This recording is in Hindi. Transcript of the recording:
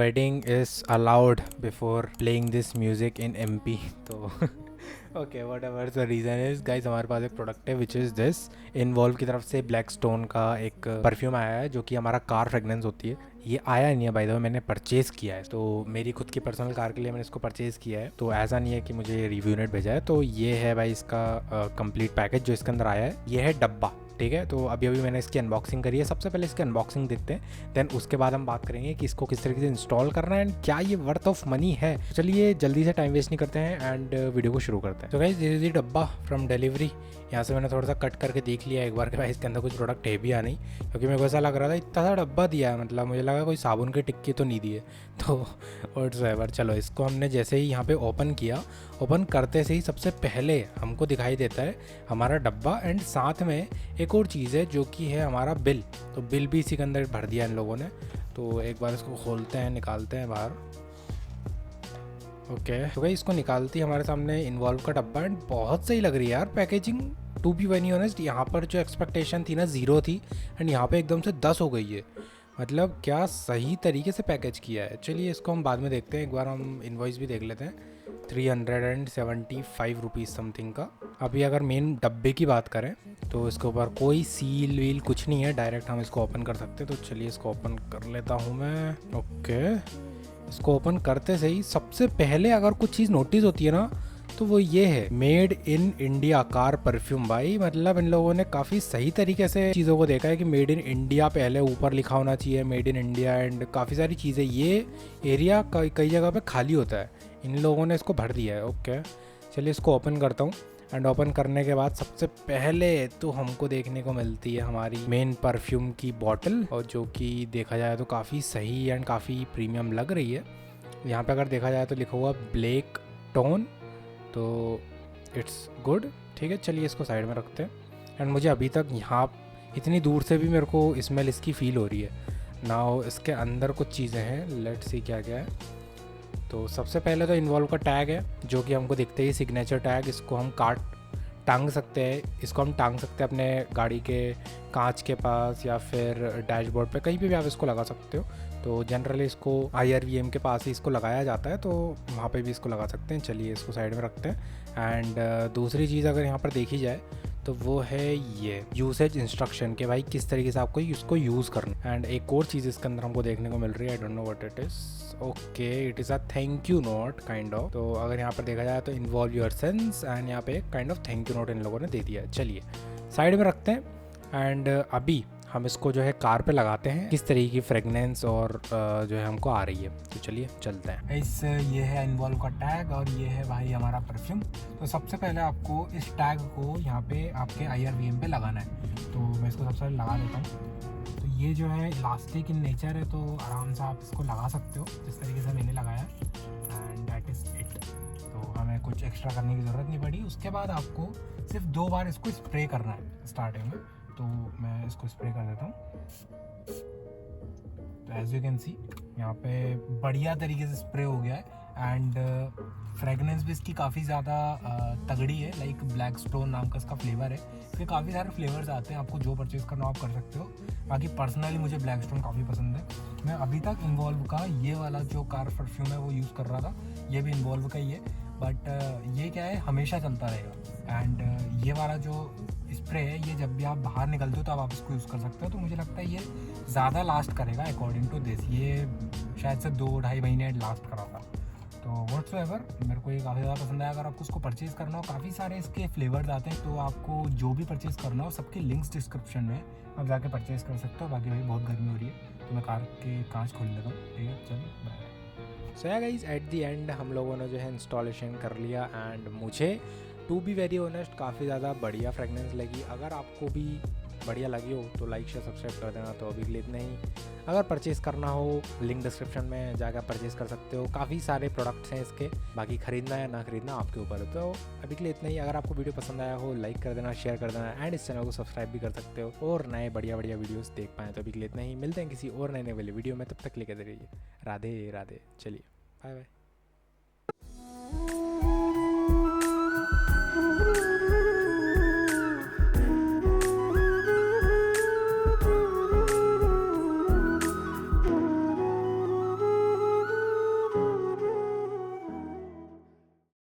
wedding is allowed before playing this music in MP. तो okay what ever the reason is guys, हमारे पास एक प्रोडक्ट है विच इज़ दिस। इनवॉल्व की तरफ से ब्लैक स्टोन का एक परफ्यूम आया है जो कि हमारा कार फ्रेगनेंस होती है। ये आया नहीं है बाय द वे, मैंने परचेज़ किया है, तो मेरी खुद की पर्सनल कार के लिए मैंने इसको परचेज़ किया है। तो ऐसा नहीं है कि मुझे रिव्यू यूनिट भेजा है। तो ये है भाई इसका कंप्लीट पैकेज जो इसके अंदर आया है। ये है डब्बा, ठीक है। तो अभी मैंने इसकी अनबॉक्सिंग करी है। सबसे पहले इसकी अनबॉक्सिंग देखते हैं, देन उसके बाद हम बात करेंगे कि इसको किस तरीके से इंस्टॉल करना है एंड क्या ये वर्थ ऑफ मनी है। चलिए जल्दी से टाइम वेस्ट नहीं करते हैं एंड वीडियो को शुरू करते हैं। तो गाइस दिस इज डब्बा फ्रॉम डिलीवरी। यहाँ से मैंने थोड़ा सा कट करके देख लिया एक बार कि भाई इसके अंदर कुछ प्रोडक्ट है भी या नहीं, क्योंकि मेरे को ऐसा लग रहा था इतना सा डब्बा दिया है, मतलब मुझे लगा कोई साबुन की टिक्की तो नहीं दिए। तो व्हाट्सएवर, चलो इसको हमने जैसे ही यहाँ पे ओपन किया, ओपन करते से ही सबसे पहले हमको दिखाई देता है हमारा डब्बा एंड साथ में एक और चीज़ है जो कि है हमारा बिल। तो बिल भी इसी के अंदर भर दिया इन लोगों ने। तो एक बार इसको खोलते हैं, निकालते हैं बाहर। ओके तो भाई इसको निकालती हमारे सामने इन्वॉल्व का डब्बा एंड बहुत सही लग रही है यार packaging. To be very honest, यहाँ पर जो एक्सपेक्टेशन थी ना 0 थी एंड यहाँ पे एकदम से 10 हो गई है। मतलब क्या सही तरीके से पैकेज किया है। चलिए इसको हम बाद में देखते हैं, एक बार हम इन्वॉइस भी देख लेते हैं। 375 रुपीज़ समथिंग का। अभी अगर मेन डब्बे की बात करें तो इसके ऊपर कोई सील वील कुछ नहीं है, डायरेक्ट हम इसको ओपन कर सकते हैं। तो चलिए इसको ओपन कर लेता हूँ मैं। ओके, इसको ओपन करते से ही सबसे पहले अगर कुछ चीज़ नोटिस होती है ना तो वो ये है made in India car perfume. भाई मतलब इन लोगों ने काफ़ी सही तरीके से चीज़ों को देखा है कि मेड इन इंडिया पहले ऊपर लिखा होना चाहिए, मेड इन इंडिया एंड काफ़ी सारी चीज़ें। ये एरिया कई जगह पे खाली होता है, इन लोगों ने इसको भर दिया है। ओके चलिए इसको ओपन करता हूँ एंड ओपन करने के बाद सबसे पहले तो हमको देखने को मिलती है हमारी मेन परफ्यूम की बॉटल, और जो कि देखा जाए तो काफ़ी सही एंड काफ़ी प्रीमियम लग रही है। यहाँ पे अगर देखा जाए तो लिखा हुआ ब्लैक टोन, तो इट्स गुड। ठीक है चलिए इसको साइड में रखते हैं। एंड मुझे अभी तक यहाँ इतनी दूर से भी मेरे को स्मेल इसकी फ़ील हो रही है ना। इसके अंदर कुछ चीज़ें हैं, लेट्स सी क्या क्या है। तो सबसे पहले तो इन्वॉल्व का टैग है जो कि हमको दिखते ही सिग्नेचर टैग। इसको हम टांग सकते हैं, इसको हम टांग सकते हैं अपने गाड़ी के कांच के पास या फिर डैशबोर्ड पे, कहीं पे भी आप इसको लगा सकते हो। तो जनरली इसको IRVM के पास ही इसको लगाया जाता है, तो वहाँ पे भी इसको लगा सकते हैं। चलिए इसको साइड में रखते हैं। एंड दूसरी चीज़ अगर यहाँ पर देखी जाए तो वो है ये यूसेज इंस्ट्रक्शन के भाई किस तरीके से आपको इसको यूज़ करना। एंड एक और चीज़ इसके अंदर हमको देखने को मिल रही है, I don't know what it is. Okay it is a thank you note kind of. तो अगर यहाँ पर देखा जाए तो इन्वॉल्व योर सेंस एंड यहाँ पे kind of thank you note इन लोगों ने दे दिया है। चलिए साइड में रखते हैं एंड अभी हम इसको जो है कार पे लगाते हैं किस तरीके की फ्रेगनेंस और जो है हमको आ रही है। तो चलिए चलते हैं। इस ये है इन्वॉल्व का टैग और ये है भाई हमारा परफ्यूम। तो सबसे पहले आपको इस टैग को यहाँ पे आपके IRVM पे लगाना है। तो मैं इसको सबसे पहले लगा देता हूँ। तो ये जो है इलास्टिक इन नेचर है, तो आराम से आप इसको लगा सकते हो जिस तरीके से मैंने लगाया एंड दैट इज़ इट। तो हमें कुछ एक्स्ट्रा करने की ज़रूरत नहीं पड़ी। उसके बाद आपको सिर्फ 2 बार इसको स्प्रे करना है स्टार्टिंग में। तो मैं इसको स्प्रे कर देता हूँ। तो एज यू कैन सी यहाँ पे बढ़िया तरीके से स्प्रे हो गया है एंड फ्रेगनेंस भी इसकी काफ़ी ज़्यादा तगड़ी है। लाइक ब्लैक स्टोन नाम का इसका फ्लेवर है। इसके काफ़ी सारे फ्लेवर्स आते हैं, आपको जो परचेज़ करना आप कर सकते हो। बाकी पर्सनली मुझे ब्लैक स्टोन काफ़ी पसंद है। मैं अभी तक इन्वॉल्व का ये वाला जो कार परफ्यूम है वो यूज़ कर रहा था, ये भी इन्वॉल्व का ही है। बट ये क्या है हमेशा चलता रहेगा। एंड ये वाला जो स्प्रे है ये जब भी आप बाहर निकलते हो तो आप इसको यूज़ कर सकते हो। तो मुझे लगता है ये ज़्यादा लास्ट करेगा अकॉर्डिंग टू दिस। ये शायद से 2-2.5 महीने लास्ट करा था। तो व्हाट्सएवर मेरे को ये काफ़ी ज़्यादा पसंद आया। अगर आपको उसको परचेज़ करना हो, काफ़ी सारे इसके फ्लेवर्स आते हैं, तो आपको जो भी परचेज़ करना हो सबके लिंक्स डिस्क्रिप्शन में आप जाके परचेज़ कर सकते हो। बाकी भाई बहुत गर्मी हो रही है तो मैं कार के कांच खोल लेता हूँ। ठीक है चलिए बाय। सो या गाइस एट दी एंड हम लोगों ने जो है इंस्टॉलेशन कर लिया एंड मुझे टू बी वेरी ऑनेस्ट काफ़ी ज़्यादा बढ़िया फ्रेगनेंस लगी। अगर आपको भी बढ़िया लगी हो तो लाइक शेयर सब्सक्राइब कर देना। तो अभी के लिए इतना ही। अगर परचेज़ करना हो लिंक डिस्क्रिप्शन में जाकर परचेज़ कर सकते हो। काफ़ी सारे प्रोडक्ट्स हैं इसके, बाकी ख़रीदना या ना ख़रीदना आपके ऊपर है। तो अभी के लिए इतना ही। अगर आपको वीडियो पसंद आया हो लाइक कर देना, शेयर कर देना एंड इस चैनल को सब्सक्राइब भी कर सकते हो और नए बढ़िया वीडियोज़ देख पाएँ। तो अभी के लिए इतना ही। मिलते हैं किसी और नए वाले वीडियो में, तब तक लेकर रहिए। राधे राधे। चलिए बाय बाय।